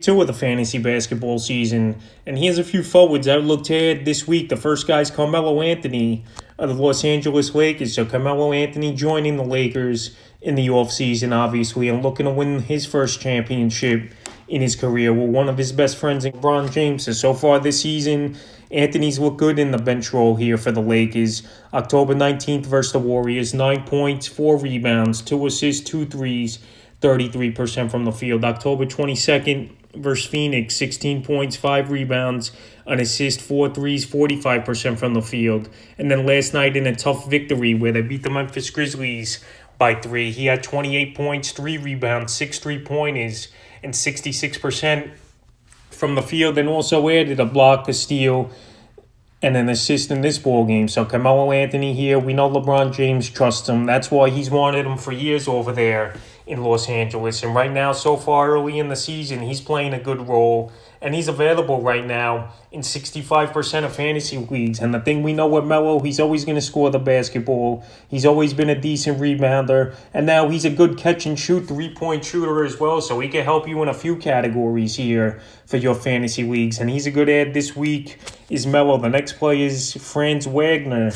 Two of the fantasy basketball season. And here's a few forwards I looked at this week. The first guy's Carmelo Anthony of the Los Angeles Lakers. So Carmelo Anthony joining the Lakers in the offseason, obviously, and looking to win his first championship in his career with one of his best friends, LeBron James. So far this season, Anthony's looked good in the bench role here for the Lakers. October 19th versus the Warriors, 9 points, 4 rebounds, 2 assists, 2 threes, 33% from the field. October 22nd versus Phoenix, 16 points, 5 rebounds, an assist, 4 threes, 45% from the field. And then last night in a tough victory where they beat the Memphis Grizzlies by 3, he had 28 points, 3 rebounds, 6 3-pointers, and 66% from the field, and also added a block, a steal, and an assist in this ball game. So Camelo Anthony here, we know LeBron James trusts him. That's why he's wanted him for years over there in Los Angeles. And right now, so far early in the season, he's playing a good role. And he's available right now in 65% of fantasy leagues. And the thing we know with Melo, he's always going to score the basketball. He's always been a decent rebounder. And now he's a good catch-and-shoot three-point shooter as well. So he can help you in a few categories here for your fantasy leagues. And he's a good add this week is Melo. The next play is Franz Wagner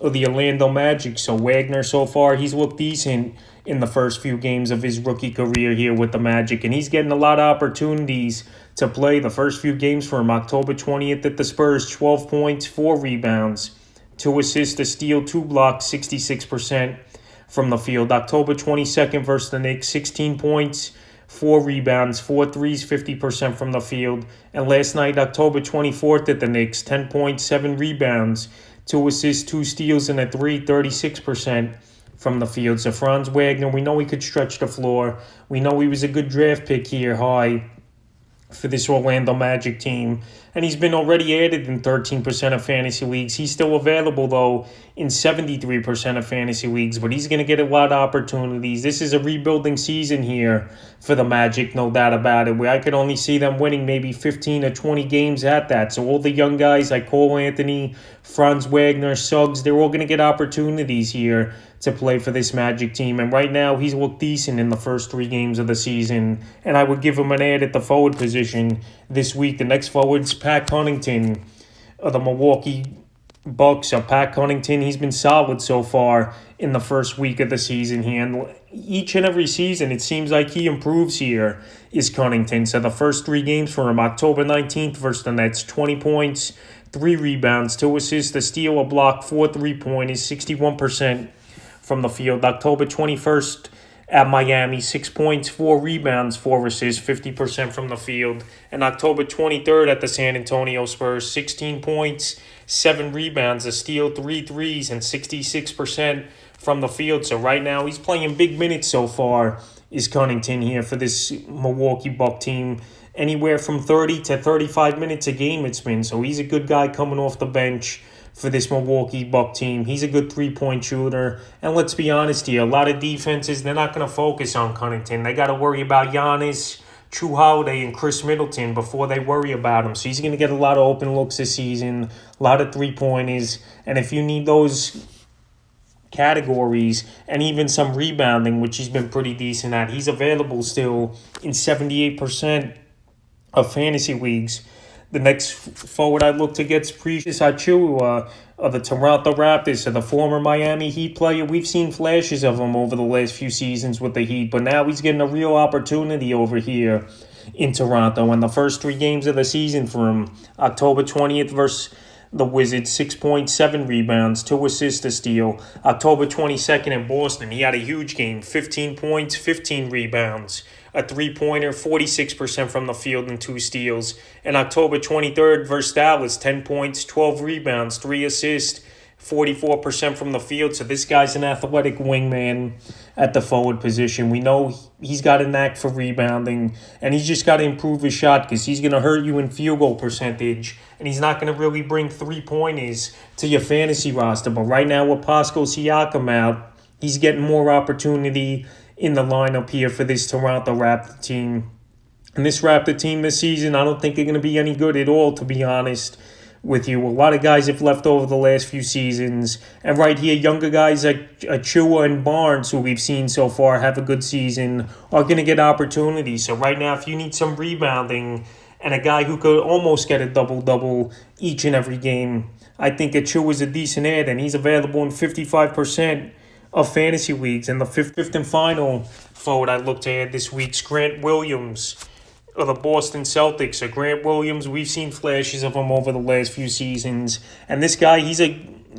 of the Orlando Magic. So Wagner, so far, he's looked decent in the first few games of his rookie career here with the Magic. And he's getting a lot of opportunities to play. The first few games for him, October 20th at the Spurs, 12 points, 4 rebounds, 2 assists, a steal, 2 blocks, 66% from the field. October 22nd versus the Knicks, 16 points, 4 rebounds, 4 threes, 50% from the field. And last night, October 24th at the Knicks, 10 points, 7 rebounds, 2 assists, 2 steals, and a 3, 36% from the field. So Franz Wagner, we know he could stretch the floor. We know he was a good draft pick here high for this Orlando Magic team. And he's been already added in 13% of fantasy leagues. He's still available, though, in 73% of fantasy leagues. But he's going to get a lot of opportunities. This is a rebuilding season here for the Magic, no doubt about it, where I could only see them winning maybe 15 or 20 games at that. So all the young guys like Cole Anthony, Franz Wagner, Suggs, they're all going to get opportunities here to play for this Magic team. And right now, he's looked decent in the first 3 games of the season. And I would give him an add at the forward position this week. The next forward's Pat Connington of the Milwaukee Bucks. So Pat Connington, he's been solid so far in the first week of the season here. And each and every season, it seems like he improves here, is Connington. So the first 3 games for him, October 19th versus the Nets, 20 points, 3 rebounds, 2 assists, a steal, a block, 4 3-pointers, 61% from the field. October 21st at Miami, 6 points, 4 rebounds, 4 assists, 50% from the field. And October 23rd at the San Antonio Spurs, 16 points, 7 rebounds, a steal, 3 threes, and 66% from the field. So right now, he's playing big minutes so far, is Connington here for this Milwaukee Buck team. Anywhere from 30 to 35 minutes a game it's been. So he's a good guy coming off the bench for this Milwaukee Buck team. He's a good 3-point shooter. And let's be honest here, a lot of defenses, they're not going to focus on Connington. They got to worry about Giannis, True Holiday, and Chris Middleton before they worry about him. So he's going to get a lot of open looks this season, a lot of 3-pointers. And if you need those categories and even some rebounding, which he's been pretty decent at, he's available still in 78% of fantasy leagues. The next forward I look to get is Precious Achiuwa of the Toronto Raptors, so the former Miami Heat player. We've seen flashes of him over the last few seasons with the Heat, but now he's getting a real opportunity over here in Toronto. And the first 3 games of the season for him, October 20th versus the Wizards, 6 points, 7 rebounds, 2 assists, a steal. October 22nd in Boston, he had a huge game, 15 points, 15 rebounds, a 3-pointer, 46% from the field, and 2 steals. And October 23rd versus Dallas, 10 points, 12 rebounds, 3 assists, 44% from the field. So this guy's an athletic wingman at the forward position. We know he's got a knack for rebounding, and he's just got to improve his shot because he's going to hurt you in field goal percentage, and he's not going to really bring 3-pointers to your fantasy roster. But right now with Pascal Siakam out, he's getting more opportunity in the lineup here for this Toronto Raptor team. And this Raptor team this season, I don't think they're going to be any good at all, to be honest. with you. A lot of guys have left over the last few seasons. And right here, younger guys like Achua and Barnes, who we've seen so far have a good season, are going to get opportunities. So right now, if you need some rebounding and a guy who could almost get a double-double each and every game, I think Achua is a decent ad, and he's available in 55% of fantasy leagues. And the fifth and final forward I look to add this week's Grant Williams of the Boston Celtics. So Grant Williams, we've seen flashes of him over the last few seasons. And this guy, he's a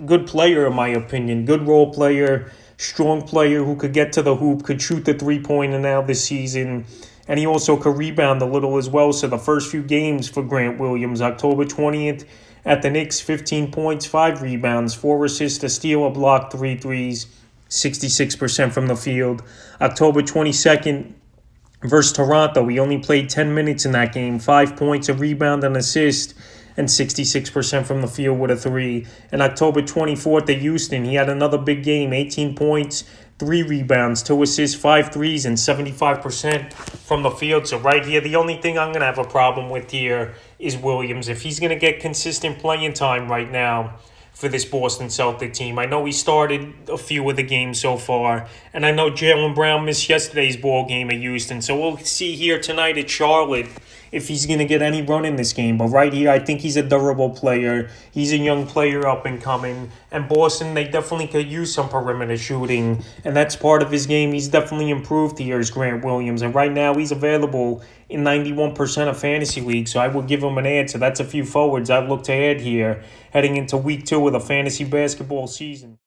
good player in my opinion. Good role player, strong player who could get to the hoop, could shoot the three-pointer now this season. And he also could rebound a little as well. So the first few games for Grant Williams, October 20th at the Knicks, 15 points, 5 rebounds, 4 assists, a steal, a block, 3 threes, 66% from the field. October 22nd, versus Toronto, he only played 10 minutes in that game, 5 points, a rebound, an assist, and 66% from the field with a 3. And October 24th at Houston, he had another big game, 18 points, 3 rebounds, 2 assists, 5 threes, and 75% from the field. So right here, the only thing I'm going to have a problem with here is Williams. If he's going to get consistent playing time right now for this Boston Celtic team. I know he started a few of the games so far, and I know Jaylen Brown missed yesterday's ball game at Houston, so we'll see here tonight at Charlotte if he's going to get any run in this game. But right here, I think he's a durable player. He's a young player up and coming, and Boston, they definitely could use some perimeter shooting, and that's part of his game. He's definitely improved here as Grant Williams, and right now he's available in 91% of fantasy leagues, so I will give him an ad. So that's a few forwards I look to add here heading into week 2 of the fantasy basketball season.